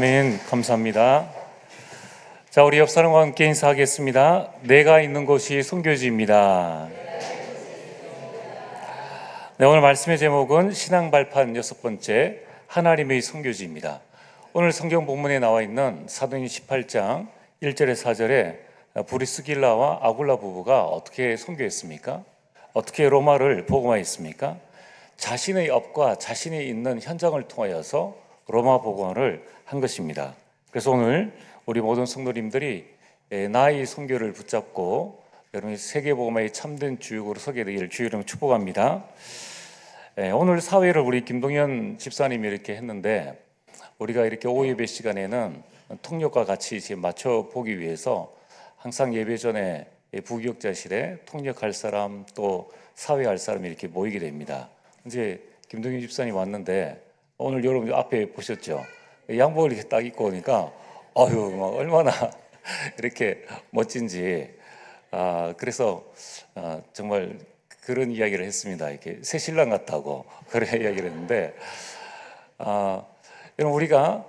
아멘. 감사합니다. 자, 우리 옆 사람과 함께 인사하겠습니다. 내가 있는 곳이 선교지입니다. 네, 오늘 말씀의 제목은 신앙 발판 6번째, 하나님의 선교지입니다. 오늘 성경 본문에 나와 있는 사도행 18장 1절에 4절에 브리스길라와 아굴라 부부가 어떻게 선교했습니까? 어떻게 로마를 복음화했습니까? 자신의 업과 자신이 있는 현장을 통하여서 로마 복음화를 한 것입니다. 그래서 오늘 우리 모든 성도님들이 나의 선교를 붙잡고 여러분이 세계 복음화의 참된 주역으로 서게 되기를 주의 이름으로 축복합니다. 오늘 사회를 우리 김동현 집사님이 이렇게 했는데, 우리가 이렇게 오후 예배 시간에는 통역과 같이 지금 맞춰 보기 위해서 항상 예배 전에 부기역자실에 통역할 사람 또 사회할 사람이 이렇게 모이게 됩니다. 이제 김동현 집사님 왔는데 오늘 여러분 앞에 보셨죠? 양복을 이렇게 딱 입고 오니까 막 얼마나 이렇게 멋진지. 그래서 정말 그런 이야기를 했습니다. 이렇게 새 신랑 같다고 그런 이야기를 했는데, 여러분 우리가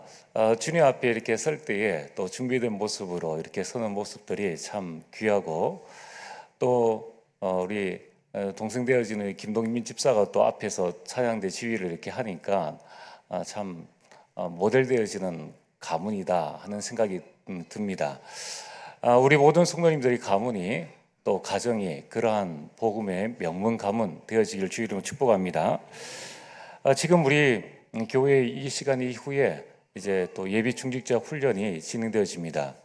주님 앞에 이렇게 설 때에 또 준비된 모습으로 이렇게 서는 모습들이 참 귀하고, 또 우리 동생 되어지는 김동민 집사가 또 앞에서 찬양대 지휘를 이렇게 하니까 참 모델 되어지는 가문이다 하는 생각이 듭니다. 우리 모든 성도님들이 가문이 또 가정이 그러한 복음의 명문 가문 되어지길 주의 이름으로 축복합니다. 지금 우리 교회 이 시간 이후에 이제 또 예비 중직자 훈련이 진행되어집니다.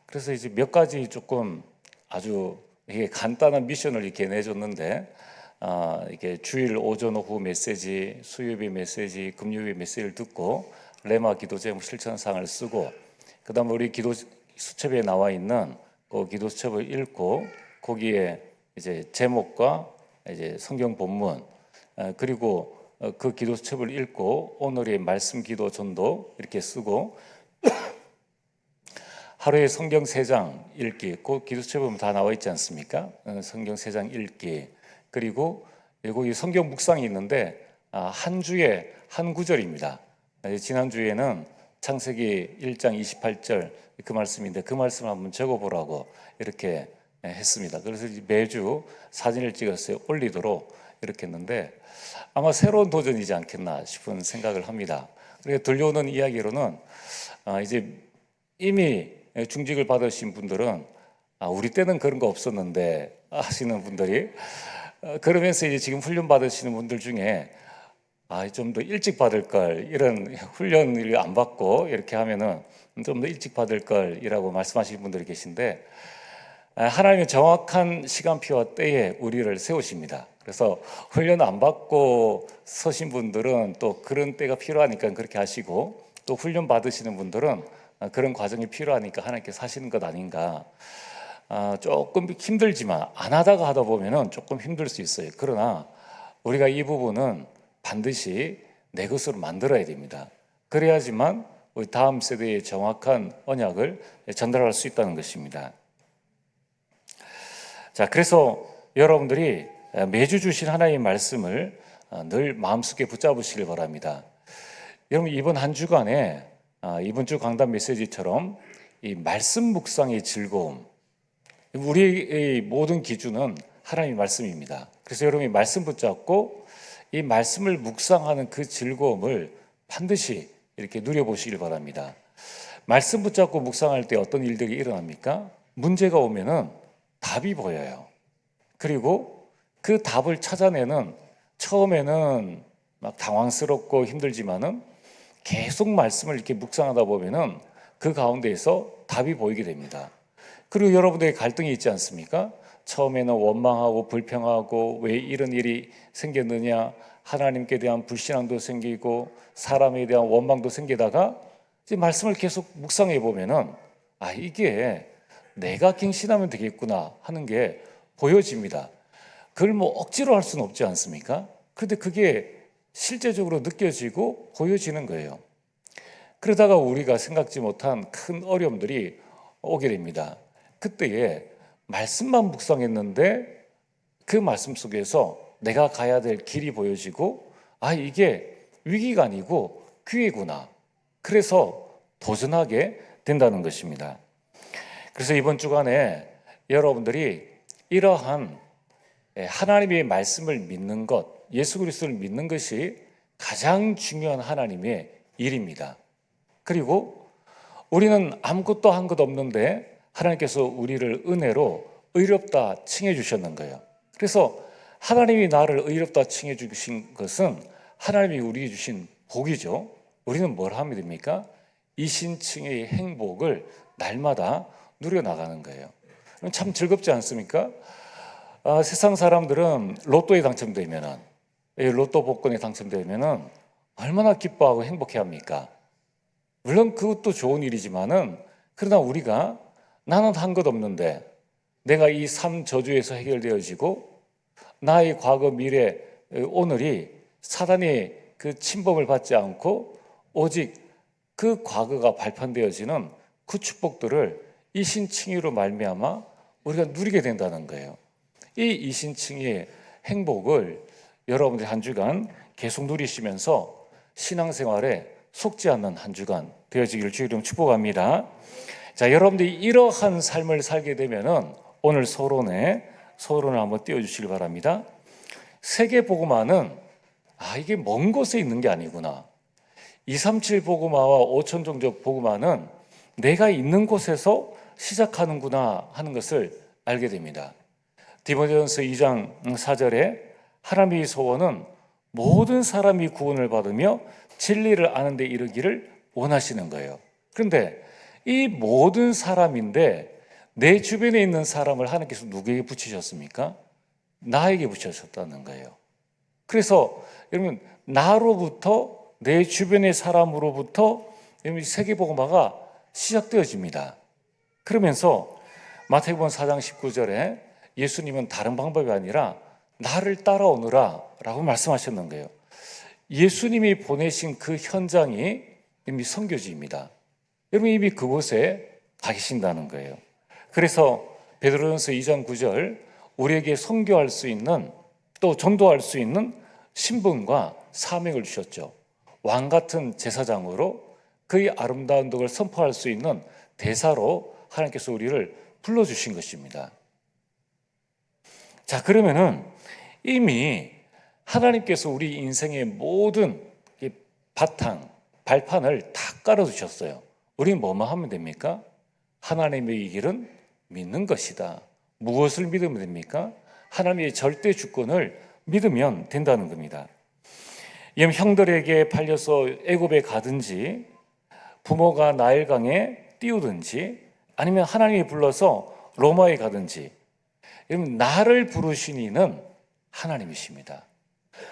그래서 이제 몇 가지 조금 아주 이게 간단한 미션을 이렇게 내줬는데, 이게 주일 오전 오후 메시지, 수요예배 메시지, 금요예배 메시지를 듣고 레마 기도 제목 실천상을 쓰고, 그다음에 우리 기도 수첩에 나와 있는 그 기도 수첩을 읽고 거기에 이제 제목과 이제 성경 본문, 그리고 그 기도 수첩을 읽고 오늘의 말씀 기도 전도 이렇게 쓰고 하루에 성경 3장 읽기, 그 기도 수첩에 보면 다 나와 있지 않습니까? 성경 3장 읽기, 그리고 이 성경 묵상이 있는데 한 주에 한 구절입니다. 지난주에는 창세기 1장 28절 그 말씀인데 그 말씀을 한번 적어보라고 이렇게 했습니다. 그래서 매주 사진을 찍어서 올리도록 이렇게 했는데 아마 새로운 도전이지 않겠나 싶은 생각을 합니다. 그래서 들려오는 이야기로는 이제 이미 중직을 받으신 분들은 우리 때는 그런 거 없었는데 하시는 분들이, 그러면서 이제 지금 훈련 받으시는 분들 중에 좀 더 일찍 받을 걸, 이런 훈련을 안 받고 이렇게 하면은 좀 더 일찍 받을 걸이라고 말씀하시는 분들이 계신데, 하나님의 정확한 시간표와 때에 우리를 세우십니다. 그래서 훈련 안 받고 서신 분들은 또 그런 때가 필요하니까 그렇게 하시고, 또 훈련 받으시는 분들은 그런 과정이 필요하니까 하나님께서 하시는 것 아닌가. 조금 힘들지만 안 하다가 하다 보면은 조금 힘들 수 있어요. 그러나 우리가 이 부분은 반드시 내 것으로 만들어야 됩니다. 그래야지만 우리 다음 세대에 정확한 언약을 전달할 수 있다는 것입니다. 자, 그래서 여러분들이 매주 주신 하나님의 말씀을 늘 마음속에 붙잡으시길 바랍니다. 여러분 이번 한 주간에 이번 주 강단 메시지처럼 이 말씀 묵상의 즐거움, 우리의 모든 기준은 하나님의 말씀입니다. 그래서 여러분이 말씀 붙잡고 이 말씀을 묵상하는 그 즐거움을 반드시 이렇게 누려보시길 바랍니다. 말씀 붙잡고 묵상할 때 어떤 일들이 일어납니까? 문제가 오면은 답이 보여요. 그리고 그 답을 찾아내는, 처음에는 막 당황스럽고 힘들지만은 계속 말씀을 이렇게 묵상하다 보면은 그 가운데에서 답이 보이게 됩니다. 그리고 여러분들의 갈등이 있지 않습니까? 처음에는 원망하고 불평하고 왜 이런 일이 생겼느냐, 하나님께 대한 불신앙도 생기고 사람에 대한 원망도 생기다가 이제 말씀을 계속 묵상해 보면은 이게 내가 갱신하면 되겠구나 하는 게 보여집니다. 그걸 뭐 억지로 할 수는 없지 않습니까? 그런데 그게 실제적으로 느껴지고 보여지는 거예요. 그러다가 우리가 생각지 못한 큰 어려움들이 오게 됩니다. 그때에 말씀만 묵상했는데 그 말씀 속에서 내가 가야 될 길이 보여지고 이게 위기가 아니고 기회구나. 그래서 도전하게 된다는 것입니다. 그래서 이번 주간에 여러분들이 이러한 하나님의 말씀을 믿는 것, 예수 그리스도를 믿는 것이 가장 중요한 하나님의 일입니다. 그리고 우리는 아무것도 한 것 없는데 하나님께서 우리를 은혜로 의롭다 칭해 주셨는 거예요. 그래서 하나님이 나를 의롭다 칭해 주신 것은 하나님이 우리에게 주신 복이죠. 우리는 뭘 하면 됩니까? 이신칭의 행복을 날마다 누려나가는 거예요. 참 즐겁지 않습니까? 세상 사람들은 로또에 당첨되면은, 로또 복권에 당첨되면은 얼마나 기뻐하고 행복해합니까? 물론 그것도 좋은 일이지만은, 그러나 우리가 나는 한 것 없는데 내가 이 삶 저주에서 해결되어지고 나의 과거, 미래, 오늘이 사단의 그 침범을 받지 않고 오직 그 과거가 발판되어지는 그 축복들을 이신칭의로 말미암아 우리가 누리게 된다는 거예요. 이 이신칭의의 행복을 여러분들이 한 주간 계속 누리시면서 신앙생활에 속지 않는 한 주간 되어지기를 주의 이름 축복합니다. 자, 여러분들이 이러한 삶을 살게 되면은 오늘 서론을 한번 띄워주시기 바랍니다. 세계 복음화는 이게 먼 곳에 있는 게 아니구나. 237 복음화와 5천 종족 복음화는 내가 있는 곳에서 시작하는구나 하는 것을 알게 됩니다. 디모데전서 2장 4절에 하나님의 소원은 모든 사람이 구원을 받으며 진리를 아는 데 이르기를 원하시는 거예요. 그런데 이 모든 사람인데 내 주변에 있는 사람을 하나님께서 누구에게 붙이셨습니까? 나에게 붙이셨다는 거예요. 그래서 여러분, 나로부터 내 주변의 사람으로부터 세계복음화가 시작되어집니다. 그러면서 마태복음 4장 19절에 예수님은 다른 방법이 아니라 나를 따라오너라 라고 말씀하셨는 거예요. 예수님이 보내신 그 현장이 이미 선교지입니다. 여러분 이미 그곳에 가 계신다는 거예요. 그래서 베드로전서 2장 9절 우리에게 선교할 수 있는 또 전도할 수 있는 신분과 사명을 주셨죠. 왕 같은 제사장으로 그의 아름다운 덕을 선포할 수 있는 대사로 하나님께서 우리를 불러주신 것입니다. 자, 그러면은 이미 하나님께서 우리 인생의 모든 바탕, 발판을 다 깔아두셨어요. 우리는 뭐만 하면 됩니까? 하나님의 길은 믿는 것이다. 무엇을 믿으면 됩니까? 하나님의 절대 주권을 믿으면 된다는 겁니다. 형들에게 팔려서 애굽에 가든지 부모가 나일강에 띄우든지 아니면 하나님이 불러서 로마에 가든지 여러분 나를 부르신 이는 하나님이십니다.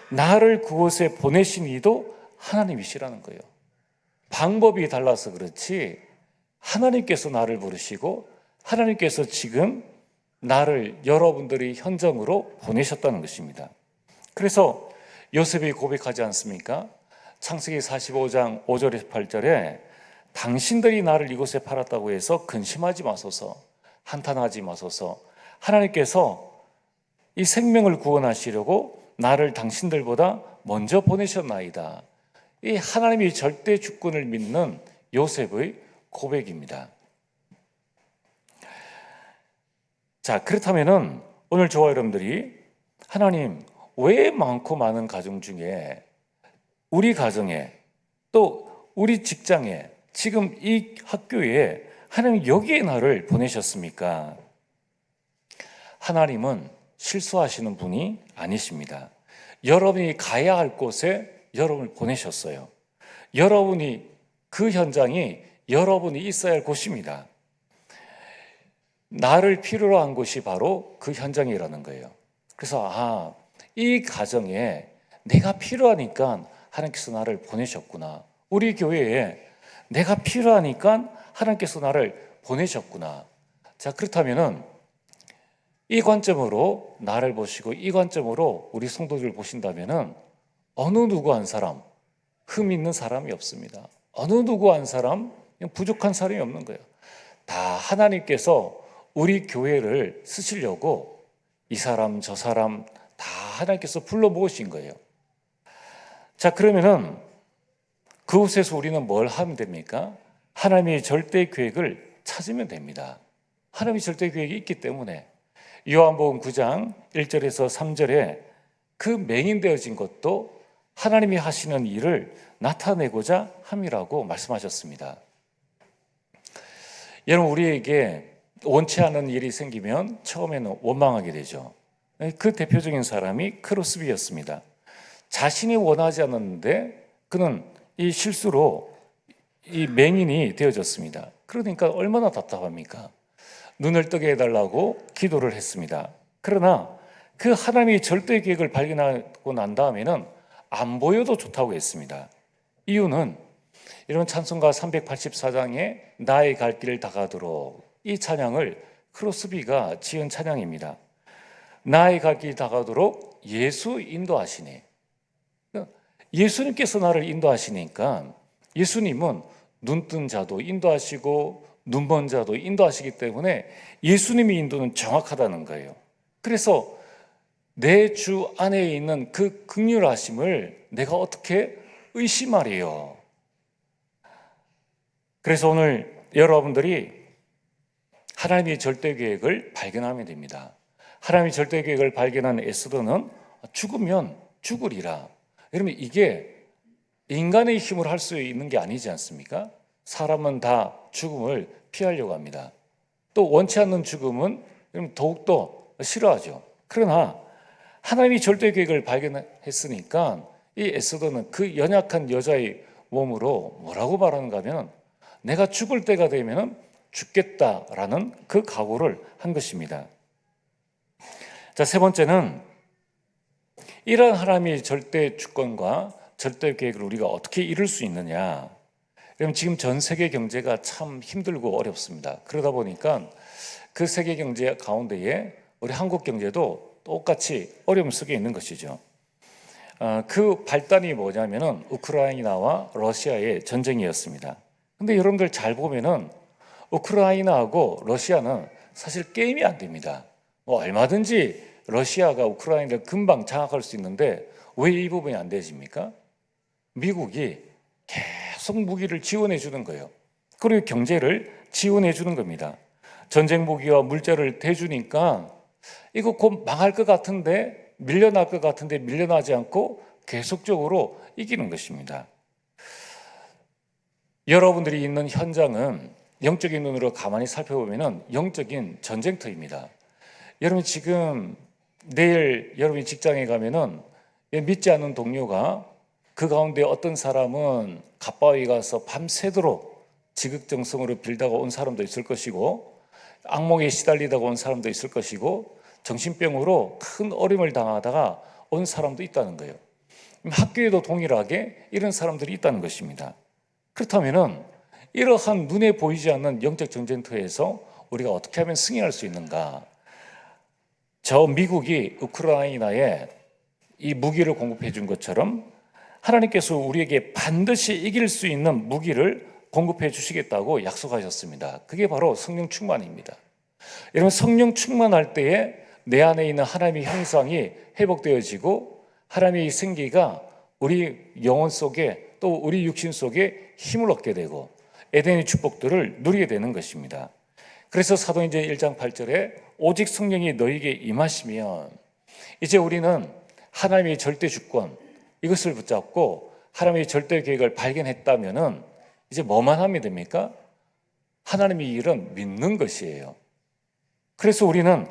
나를 그곳에 보내신 이도 하나님이시라는 거예요. 방법이 달라서 그렇지 하나님께서 나를 부르시고 하나님께서 지금 나를 여러분들의 현장으로 보내셨다는 것입니다. 그래서 요셉이 고백하지 않습니까? 창세기 45장 5절에서 8절에 당신들이 나를 이곳에 팔았다고 해서 근심하지 마소서, 한탄하지 마소서. 하나님께서 이 생명을 구원하시려고 나를 당신들보다 먼저 보내셨나이다. 이 하나님이 절대 주권을 믿는 요셉의 고백입니다. 자, 그렇다면은 오늘 저와 여러분들이 하나님 왜 많고 많은 가정 중에 우리 가정에 또 우리 직장에 지금 이 학교에 하나님 여기에 나를 보내셨습니까? 하나님은 실수하시는 분이 아니십니다. 여러분이 가야 할 곳에 여러분을 보내셨어요. 여러분이 그 현장이 여러분이 있어야 할 곳입니다. 나를 필요로 한 곳이 바로 그 현장이라는 거예요. 그래서 이 가정에 내가 필요하니까 하나님께서 나를 보내셨구나. 우리 교회에 내가 필요하니까 하나님께서 나를 보내셨구나. 자, 그렇다면은 이 관점으로 나를 보시고 이 관점으로 우리 성도들을 보신다면은 어느 누구 한 사람 흠 있는 사람이 없습니다. 어느 누구 한 사람 부족한 사람이 없는 거예요. 다 하나님께서 우리 교회를 쓰시려고 이 사람 저 사람 다 하나님께서 불러 모으신 거예요. 자, 그러면은 그곳에서 우리는 뭘 하면 됩니까? 하나님의 절대 계획을 찾으면 됩니다. 하나님의 절대 계획이 있기 때문에 요한복음 9장 1절에서 3절에 그 맹인되어진 것도 하나님이 하시는 일을 나타내고자 함이라고 말씀하셨습니다. 여러분, 우리에게 원치 않은 일이 생기면 처음에는 원망하게 되죠. 그 대표적인 사람이 크로스비였습니다. 자신이 원하지 않았는데 그는 이 실수로 이 맹인이 되어졌습니다. 그러니까 얼마나 답답합니까? 눈을 뜨게 해달라고 기도를 했습니다. 그러나 그 하나님의 절대 계획을 발견하고 난 다음에는 안 보여도 좋다고 했습니다. 이유는 이런 찬송가 384장에 나의 갈 길을 다가도록, 이 찬양을 크로스비가 지은 찬양입니다. 나의 갈 길이 다가도록 예수 인도하시니, 예수님께서 나를 인도하시니까 예수님은 눈뜬 자도 인도하시고 눈먼 자도 인도하시기 때문에 예수님의 인도는 정확하다는 거예요. 그래서 내 주 안에 있는 그 긍휼하심을 내가 어떻게 의심하리요? 그래서 오늘 여러분들이 하나님의 절대 계획을 발견하면 됩니다. 하나님의 절대 계획을 발견한 에스더는 죽으면 죽으리라. 여러분, 이게 인간의 힘으로 할 수 있는 게 아니지 않습니까? 사람은 다 죽음을 피하려고 합니다. 또 원치 않는 죽음은 더욱더 싫어하죠. 그러나 하나님이 절대 계획을 발견했으니까 이 에스더는 그 연약한 여자의 몸으로 뭐라고 말하는가 하면 내가 죽을 때가 되면 죽겠다라는 그 각오를 한 것입니다. 자, 세 번째는 이러한 하나님의 절대 주권과 절대 계획을 우리가 어떻게 이룰 수 있느냐. 그럼 지금 전 세계 경제가 참 힘들고 어렵습니다. 그러다 보니까 그 세계 경제 가운데에 우리 한국 경제도 똑같이 어려움 속에 있는 것이죠. 그 발단이 뭐냐면은 우크라이나와 러시아의 전쟁이었습니다. 근데 여러분들 잘 보면은 우크라이나하고 러시아는 사실 게임이 안 됩니다. 뭐 얼마든지 러시아가 우크라이나를 금방 장악할 수 있는데 왜 이 부분이 안 되십니까? 미국이 계속 무기를 지원해 주는 거예요. 그리고 경제를 지원해 주는 겁니다. 전쟁 무기와 물자를 대주니까 이거 곧 망할 것 같은데, 밀려날 것 같은데 밀려나지 않고 계속적으로 이기는 것입니다. 여러분들이 있는 현장은 영적인 눈으로 가만히 살펴보면 영적인 전쟁터입니다. 여러분, 지금 내일 여러분이 직장에 가면은 믿지 않는 동료가 그 가운데 어떤 사람은 갓바위 가서 밤새도록 지극정성으로 빌다가 온 사람도 있을 것이고, 악몽에 시달리다가 온 사람도 있을 것이고, 정신병으로 큰 어려움을 당하다가 온 사람도 있다는 거예요. 학교에도 동일하게 이런 사람들이 있다는 것입니다. 그렇다면은 이러한 눈에 보이지 않는 영적 전쟁터에서 우리가 어떻게 하면 승리할 수 있는가? 저 미국이 우크라이나에 이 무기를 공급해 준 것처럼 하나님께서 우리에게 반드시 이길 수 있는 무기를 공급해 주시겠다고 약속하셨습니다. 그게 바로 성령 충만입니다. 여러분, 성령 충만할 때에 내 안에 있는 하나님의 형상이 회복되어지고 하나님의 생기가 우리 영혼 속에 또 우리 육신 속에 힘을 얻게 되고 에덴의 축복들을 누리게 되는 것입니다. 그래서 사도행전 1장 8절에 오직 성령이 너희에게 임하시면, 이제 우리는 하나님의 절대 주권 이것을 붙잡고 하나님의 절대 계획을 발견했다면은 이제 뭐만 하면 됩니까? 하나님의 일은 믿는 것이에요. 그래서 우리는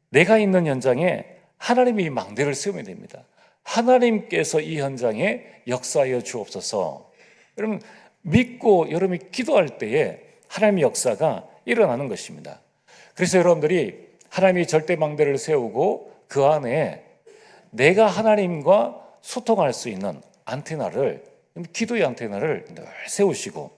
내가 있는 현장에 하나님이 망대를 세우면 됩니다. 하나님께서 이 현장에 역사하여 주옵소서. 여러분, 믿고 여러분이 기도할 때에 하나님의 역사가 일어나는 것입니다. 그래서 여러분들이 하나님이 절대 망대를 세우고 그 안에 내가 하나님과 소통할 수 있는 안테나를, 기도의 안테나를 늘 세우시고,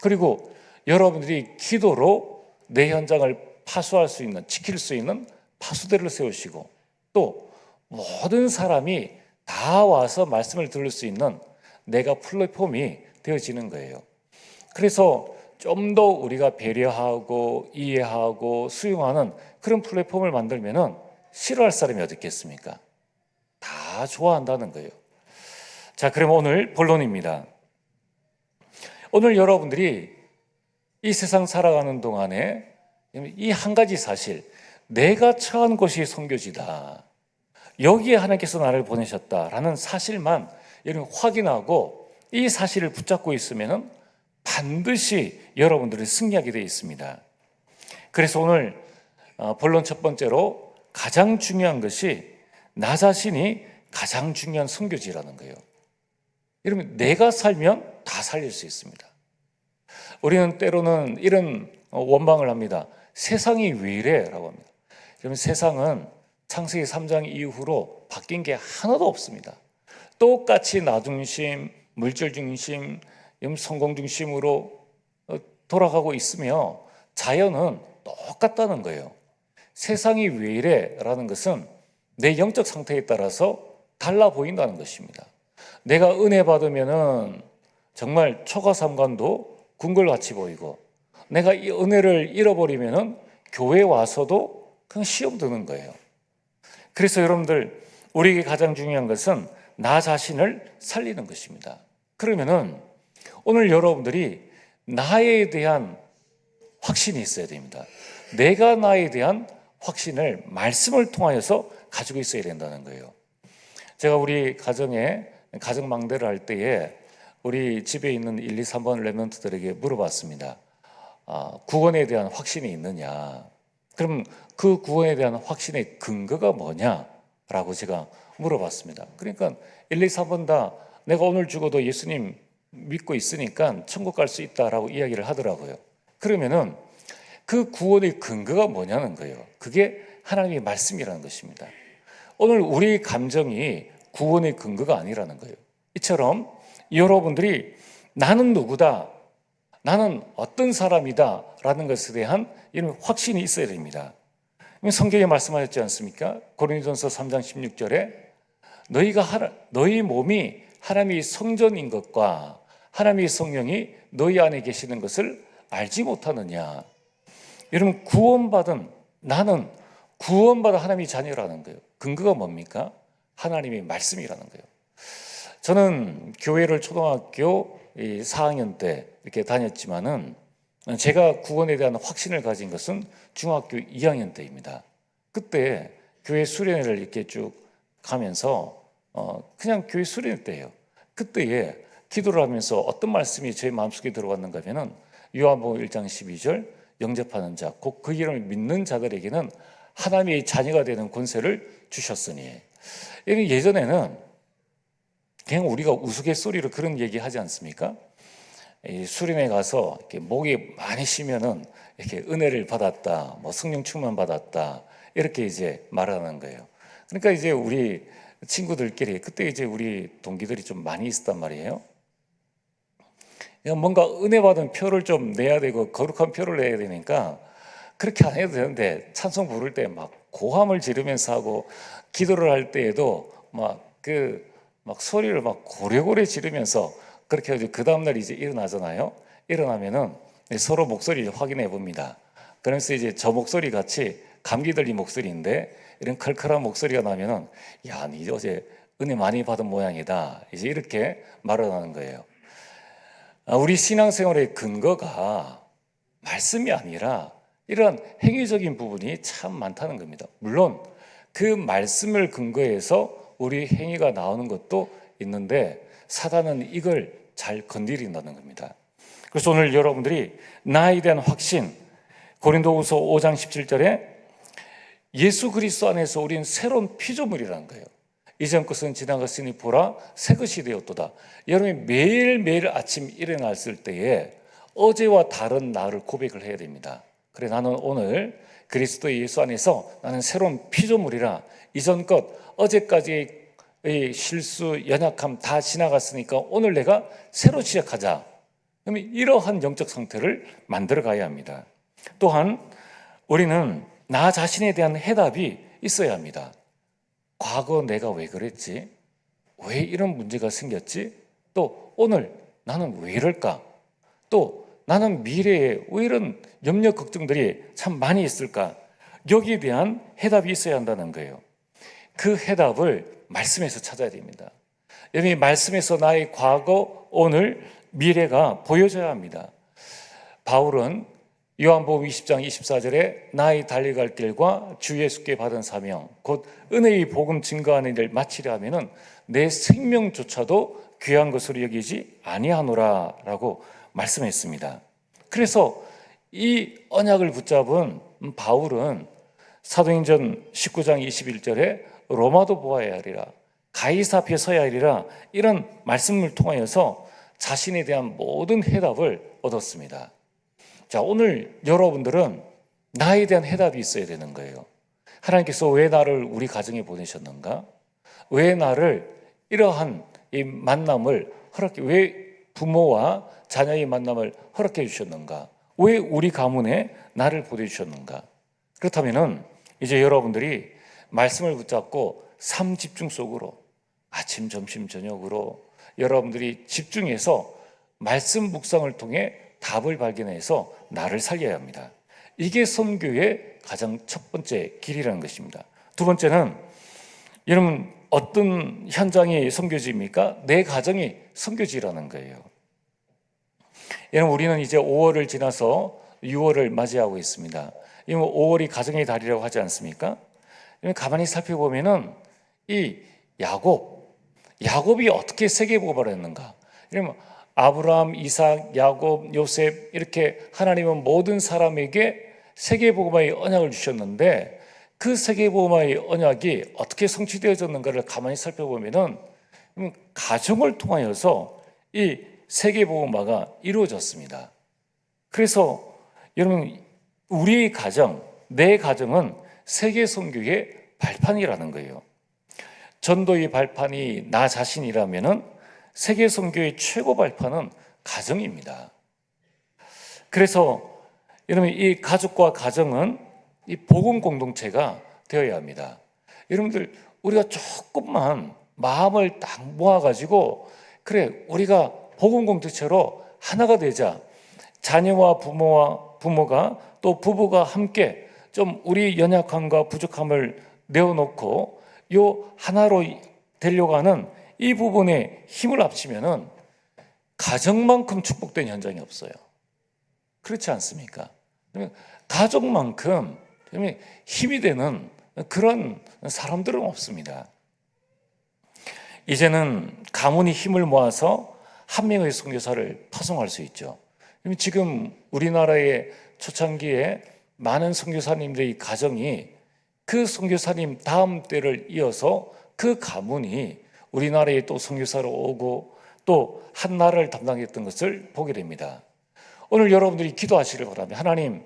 그리고 여러분들이 기도로 내 현장을 파수할 수 있는, 지킬 수 있는 파수대를 세우시고, 또 모든 사람이 다 와서 말씀을 들을 수 있는 내가 플랫폼이 되어지는 거예요. 그래서 좀 더 우리가 배려하고 이해하고 수용하는 그런 플랫폼을 만들면은 싫어할 사람이 어디 있겠습니까? 다 좋아한다는 거예요. 자, 그럼 오늘 본론입니다. 오늘 여러분들이 이 세상 살아가는 동안에 이 한 가지 사실, 내가 처한 곳이 선교지다, 여기에 하나님께서 나를 보내셨다라는 사실만 여러분 확인하고 이 사실을 붙잡고 있으면 반드시 여러분들이 승리하게 되어 있습니다. 그래서 오늘 본론 첫 번째로 가장 중요한 것이 나 자신이 가장 중요한 선교지라는 거예요. 여러분, 내가 살면 다 살릴 수 있습니다. 우리는 때로는 이런 원망을 합니다. 세상이 왜 이래? 라고 합니다. 여러분, 세상은 창세기 3장 이후로 바뀐 게 하나도 없습니다. 똑같이 나 중심, 물질 중심, 성공 중심으로 돌아가고 있으며 자연은 똑같다는 거예요. 세상이 왜 이래? 라는 것은 내 영적 상태에 따라서 달라 보인다는 것입니다. 내가 은혜 받으면은 정말 초가삼간도 궁궐같이 보이고, 내가 이 은혜를 잃어버리면은 교회 와서도 그냥 시험 드는 거예요. 그래서 여러분들, 우리에게 가장 중요한 것은 나 자신을 살리는 것입니다. 그러면은 오늘 여러분들이 나에 대한 확신이 있어야 됩니다. 내가 나에 대한 확신을 말씀을 통하여서 가지고 있어야 된다는 거예요. 제가 우리 가정에 가정 망대를 할 때에 우리 집에 있는 1, 2, 3번 렘넌트들에게 물어봤습니다. 구원에 대한 확신이 있느냐? 그럼 그 구원에 대한 확신의 근거가 뭐냐라고 제가 물어봤습니다. 그러니까 1, 2, 3번 다 내가 오늘 죽어도 예수님 믿고 있으니까 천국 갈 수 있다라고 이야기를 하더라고요. 그러면은 그 구원의 근거가 뭐냐는 거예요. 그게 하나님의 말씀이라는 것입니다. 오늘 우리 감정이 구원의 근거가 아니라는 거예요. 이처럼 여러분들이 나는 누구다, 나는 어떤 사람이다 라는 것에 대한 이런 확신이 있어야 됩니다. 성경에 말씀하셨지 않습니까? 고린도전서 3장 16절에 너희 몸이 하나님의 성전인 것과 하나님의 성령이 너희 안에 계시는 것을 알지 못하느냐. 여러분, 나는 구원받은 하나님의 자녀라는 거예요. 근거가 뭡니까? 하나님의 말씀이라는 거예요. 저는 교회를 초등학교 4학년 때 이렇게 다녔지만은 제가 구원에 대한 확신을 가진 것은 중학교 2학년 때입니다. 그때 교회 수련회를 이렇게 쭉 가면서 그냥 교회 수련회 때예요. 그때에 기도를 하면서 어떤 말씀이 제 마음속에 들어왔는가 하면은 요한복음 1장 12절 영접하는 자, 곧 그 이름을 믿는 자들에게는 하나님의 자녀가 되는 권세를 주셨으니. 예전에는 그냥 우리가 우스갯소리로 그런 얘기 하지 않습니까? 수련회 가서 이렇게 목이 많이 쉬면은 이렇게 은혜를 받았다, 뭐 성령 충만 받았다, 이렇게 이제 말하는 거예요. 그러니까 이제 우리 친구들끼리, 그때 이제 우리 동기들이 좀 많이 있었단 말이에요. 뭔가 은혜 받은 표를 좀 내야 되고 거룩한 표를 내야 되니까 그렇게 안 해도 되는데, 찬송 부를 때 막 고함을 지르면서 하고, 기도를 할 때에도 막 소리를 막 고래고래 지르면서 그렇게 해서 그 다음날 이제 일어나잖아요. 일어나면은 서로 목소리를 확인해 봅니다. 그러면서 이제 저 목소리 같이 감기 들린 목소리인데 이런 컬컬한 목소리가 나면은, 야, 니 어제 은혜 많이 받은 모양이다, 이제 이렇게 말을 하는 거예요. 우리 신앙생활의 근거가 말씀이 아니라 이런 행위적인 부분이 참 많다는 겁니다. 물론 그 말씀을 근거해서 우리 행위가 나오는 것도 있는데 사단은 이걸 잘 건드린다는 겁니다. 그래서 오늘 여러분들이 나에 대한 확신, 고린도후서 5장 17절에 예수 그리스도 안에서 우리는 새로운 피조물이라는 거예요. 이전 것은 지나갔으니 보라 새 것이 되었도다. 여러분이 매일매일 아침 일어났을 때에 어제와 다른 나를 고백을 해야 됩니다. 그래, 나는 오늘 그리스도 예수 안에서 나는 새로운 피조물이라. 이전 것, 어제까지의 실수, 연약함 다 지나갔으니까 오늘 내가 새로 시작하자. 그러면 이러한 영적 상태를 만들어 가야 합니다. 또한 우리는 나 자신에 대한 해답이 있어야 합니다. 과거 내가 왜 그랬지? 왜 이런 문제가 생겼지? 또 오늘 나는 왜 이럴까? 또 나는 미래에 왜 이런 염려 걱정들이 참 많이 있을까? 여기에 대한 해답이 있어야 한다는 거예요. 그 해답을 말씀에서 찾아야 됩니다. 여러분이 말씀에서 나의 과거, 오늘, 미래가 보여져야 합니다. 바울은 요한복음 20장 24절에 나의 달려갈 길과 주 예수께 받은 사명 곧 은혜의 복음 증거하는 일을 마치려 하면은 내 생명조차도 귀한 것으로 여기지 아니하노라 라고 말씀했습니다. 그래서 이 언약을 붙잡은 바울은 사도행전 19장 21절에 로마도 보아야 하리라 가이사 앞에 서야 하리라 이런 말씀을 통하여서 자신에 대한 모든 해답을 얻었습니다. 자, 오늘 여러분들은 나에 대한 해답이 있어야 되는 거예요. 하나님께서 왜 나를 우리 가정에 보내셨는가? 왜 나를 이러한 이 만남을 왜 부모와 자녀의 만남을 허락해 주셨는가? 왜 우리 가문에 나를 보내주셨는가? 그렇다면은 이제 여러분들이 말씀을 붙잡고 삶 집중 속으로 아침, 점심, 저녁으로 여러분들이 집중해서 말씀 묵상을 통해 답을 발견해서 나를 살려야 합니다. 이게 선교의 가장 첫 번째 길이라는 것입니다. 두 번째는 여러분 어떤 현장이 선교지입니까? 내 가정이 선교지라는 거예요. 여러분 우리는 이제 5월을 지나서 6월을 맞이하고 있습니다. 5월이 가정의 달이라고 하지 않습니까? 가만히 살펴보면은 이 야곱이 어떻게 세계복음을 했는가? 이러면 아브라함, 이삭, 야곱, 요셉 이렇게 하나님은 모든 사람에게 세계복음의 언약을 주셨는데 그 세계복음의 언약이 어떻게 성취되어졌는가를 가만히 살펴보면은 가정을 통하여서 이 세계복음화가 이루어졌습니다. 그래서 여러분 우리의 가정, 내 가정은 세계 선교의 발판이라는 거예요. 전도의 발판이 나 자신이라면은 세계 선교의 최고 발판은 가정입니다. 그래서 여러분 이 가족과 가정은 이 복음 공동체가 되어야 합니다. 여러분들 우리가 조금만 마음을 딱 모아가지고 그래 우리가 복음 공동체로 하나가 되자. 자녀와 부모가 또 부부가 함께 좀 우리 연약함과 부족함을 내어놓고 요 하나로 되려고 하는 이 부분에 힘을 합치면은 가정만큼 축복된 현장이 없어요. 그렇지 않습니까? 가족만큼 힘이 되는 그런 사람들은 없습니다. 이제는 가문이 힘을 모아서 한 명의 선교사를 파송할 수 있죠. 지금 우리나라의 초창기에 많은 선교사님들의 가정이 그 선교사님 다음 때를 이어서 그 가문이 우리나라에 또 선교사로 오고 또 한 나라를 담당했던 것을 보게 됩니다. 오늘 여러분들이 기도하시길 바랍니다. 하나님,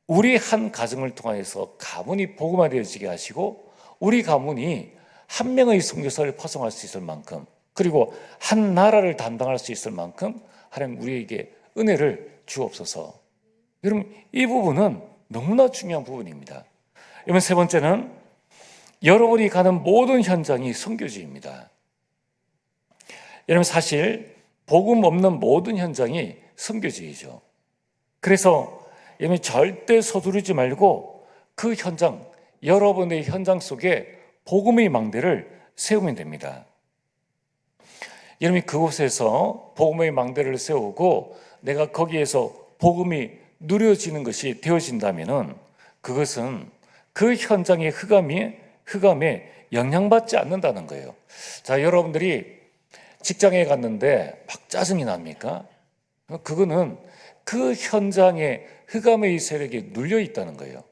우리 한 가정을 통해서 가문이 복음화되어지게 하시고 우리 가문이 한 명의 선교사를 파송할 수 있을 만큼 그리고 한 나라를 담당할 수 있을 만큼 하나님 우리에게 은혜를 주옵소서. 여러분 이 부분은 너무나 중요한 부분입니다. 여러분 세 번째는 여러분이 가는 모든 현장이 선교지입니다. 여러분 사실 복음 없는 모든 현장이 선교지이죠. 그래서 여러분 절대 서두르지 말고 그 현장, 여러분의 현장 속에 복음의 망대를 세우면 됩니다. 여러분이 그곳에서 복음의 망대를 세우고 내가 거기에서 복음이 누려지는 것이 되어진다면은 그것은 그 현장의 흑암에 영향받지 않는다는 거예요. 자, 여러분들이 직장에 갔는데 막 짜증이 납니까? 그거는 그 현장에 흑암의 세력이 눌려 있다는 거예요.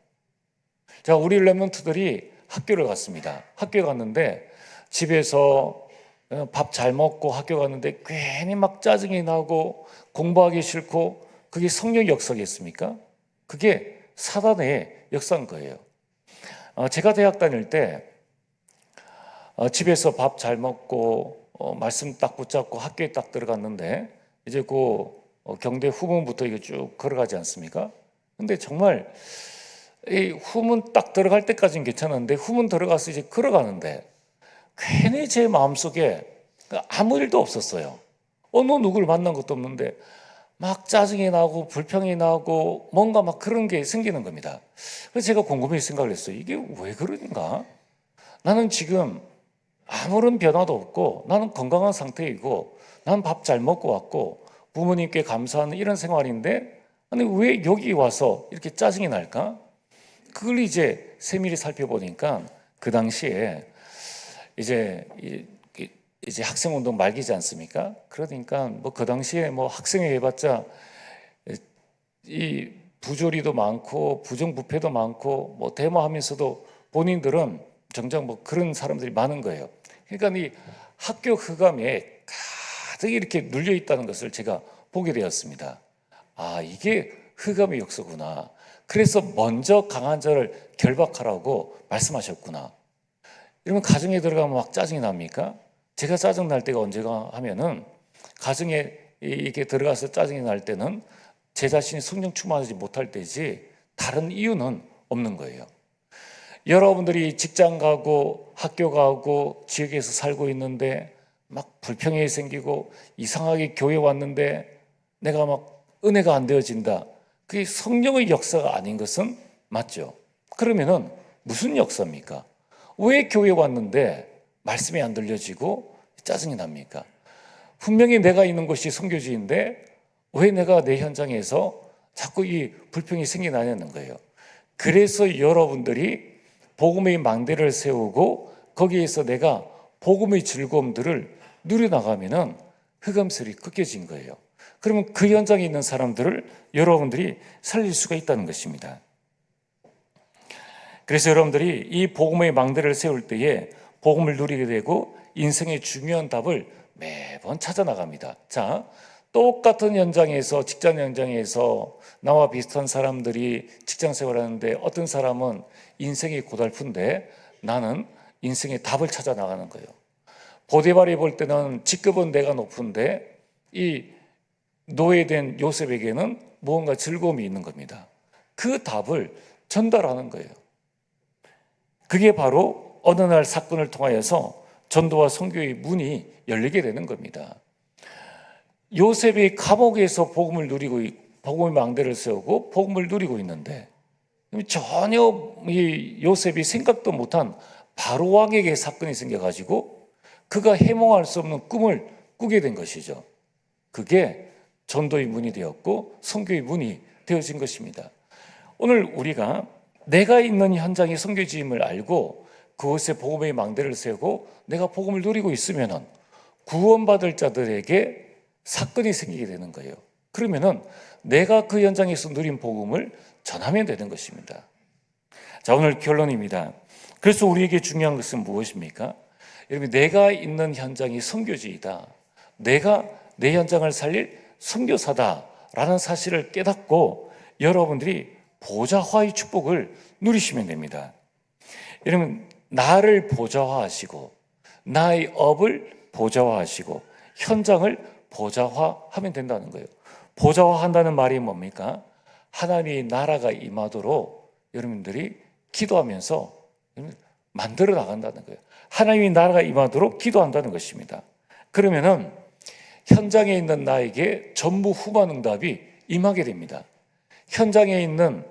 자, 우리 랩런트들이 학교를 갔습니다. 학교에 갔는데 집에서 밥 잘 먹고 학교 갔는데 괜히 막 짜증이 나고 공부하기 싫고 그게 성령의 역사겠습니까? 그게 사단의 역사인 거예요. 제가 대학 다닐 때 집에서 밥 잘 먹고 말씀 딱 붙잡고 학교에 딱 들어갔는데 이제 그 경대 후문부터 이게 쭉 걸어가지 않습니까? 근데 정말 이 후문 딱 들어갈 때까지는 괜찮은데 후문 들어가서 이제 걸어가는데 괜히 제 마음속에 아무 일도 없었어요. 어느 누구를 만난 것도 없는데 막 짜증이 나고 불평이 나고 뭔가 막 그런 게 생기는 겁니다. 그래서 제가 곰곰이 생각을 했어요. 이게 왜 그런가? 나는 지금 아무런 변화도 없고 나는 건강한 상태이고 나는 밥 잘 먹고 왔고 부모님께 감사하는 이런 생활인데 아니 왜 여기 와서 이렇게 짜증이 날까? 그걸 이제 세밀히 살펴보니까 그 당시에 이제 학생운동 말기지 않습니까? 그러니까 뭐 그 당시에 뭐 학생회 해봤자 이 부조리도 많고 부정부패도 많고 뭐 데모하면서도 본인들은 정작 뭐 그런 사람들이 많은 거예요. 그러니까 이 학교 흑암에 가득 이렇게 눌려 있다는 것을 제가 보게 되었습니다. 아, 이게 흑암의 역사구나. 그래서 먼저 강한 자를 결박하라고 말씀하셨구나. 이러면 가정에 들어가면 막 짜증이 납니까? 제가 짜증 날 때가 언제가 하면은 가정에 이렇게 들어가서 짜증이 날 때는 제 자신이 성령 충만하지 못할 때지 다른 이유는 없는 거예요. 여러분들이 직장 가고 학교 가고 지역에서 살고 있는데 막 불평이 생기고 이상하게 교회 왔는데 내가 막 은혜가 안 되어진다. 그게 성령의 역사가 아닌 것은 맞죠. 그러면은 무슨 역사입니까? 왜 교회 왔는데 말씀이 안 들려지고 짜증이 납니까? 분명히 내가 있는 곳이 선교지인데 왜 내가 내 현장에서 자꾸 이 불평이 생겨나냐는 거예요. 그래서 여러분들이 복음의 망대를 세우고 거기에서 내가 복음의 즐거움들을 누려나가면은 흑암설이 꺾여진 거예요. 그러면 그 현장에 있는 사람들을 여러분들이 살릴 수가 있다는 것입니다. 그래서 여러분들이 이 복음의 망대를 세울 때에 복음을 누리게 되고 인생의 중요한 답을 매번 찾아 나갑니다. 자, 똑같은 현장에서 직장 현장에서 나와 비슷한 사람들이 직장 생활하는데 어떤 사람은 인생이 고달픈데 나는 인생의 답을 찾아 나가는 거예요. 보디발이 볼 때는 직급은 내가 높은데 이 노예된 요셉에게는 무언가 즐거움이 있는 겁니다. 그 답을 전달하는 거예요. 그게 바로 어느 날 사건을 통하여서 전도와 선교의 문이 열리게 되는 겁니다. 요셉이 감옥에서 복음을 누리고 복음의 망대를 세우고 복음을 누리고 있는데 전혀 이 요셉이 생각도 못한 바로 왕에게 사건이 생겨가지고 그가 해몽할 수 없는 꿈을 꾸게 된 것이죠. 그게 전도의 문이 되었고 선교의 문이 되어진 것입니다. 오늘 우리가 내가 있는 현장이 선교지임을 알고 그곳에 복음의 망대를 세우고 내가 복음을 누리고 있으면은 구원받을 자들에게 사건이 생기게 되는 거예요. 그러면은 내가 그 현장에서 누린 복음을 전하면 되는 것입니다. 자, 오늘 결론입니다. 그래서 우리에게 중요한 것은 무엇입니까? 여러분, 내가 있는 현장이 선교지이다. 내가 내 현장을 살릴 선교사다라는 사실을 깨닫고 여러분들이 보좌화의 축복을 누리시면 됩니다. 여러분, 나를 보좌화하시고 나의 업을 보좌화하시고 현장을 보좌화하면 된다는 거예요. 보좌화한다는 말이 뭡니까? 하나님의 나라가 임하도록 여러분들이 기도하면서 만들어 나간다는 거예요. 하나님의 나라가 임하도록 기도한다는 것입니다. 그러면은 현장에 있는 나에게 전무후무응답이 임하게 됩니다. 현장에 있는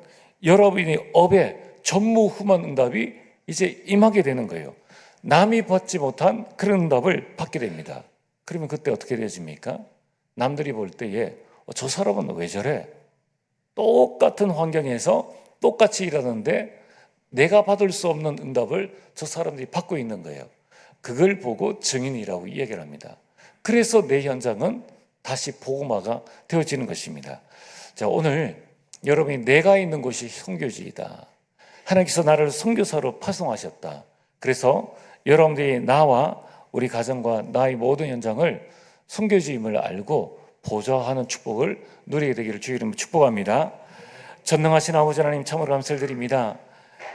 여러분의 업에 전무후무응답이 이제 임하게 되는 거예요. 남이 받지 못한 그런 응답을 받게 됩니다. 그러면 그때 어떻게 되어집니까? 남들이 볼 때에 저 사람은 왜 저래? 똑같은 환경에서 똑같이 일하는데 내가 받을 수 없는 응답을 저 사람들이 받고 있는 거예요. 그걸 보고 증인이라고 이야기를 합니다. 그래서 내 현장은 다시 복음화가 되어지는 것입니다. 자, 오늘 여러분이 내가 있는 곳이 선교지이다. 하나님께서 나를 선교사로 파송하셨다. 그래서 여러분들이 나와 우리 가정과 나의 모든 현장을 선교지임을 알고 보좌하는 축복을 누리게 되기를 주의 이름으로 축복합니다. 전능하신 아버지 하나님 참으로 감사를 드립니다.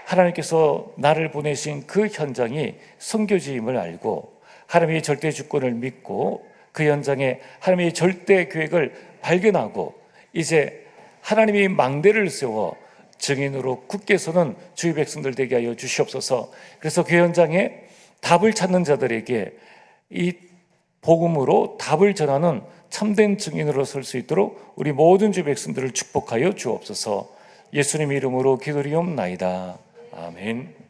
하나님께서 나를 보내신 그 현장이 선교지임을 알고 하나님의 절대 주권을 믿고 그 현장에 하나님의 절대 계획을 발견하고 이제 하나님의 망대를 세워 증인으로 굳게 서는 주의 백성들 되게 하여 주시옵소서. 그래서 그 현장에 답을 찾는 자들에게 이 복음으로 답을 전하는 참된 증인으로 설 수 있도록 우리 모든 주의 백성들을 축복하여 주옵소서. 예수님 이름으로 기도리옵나이다. 아멘.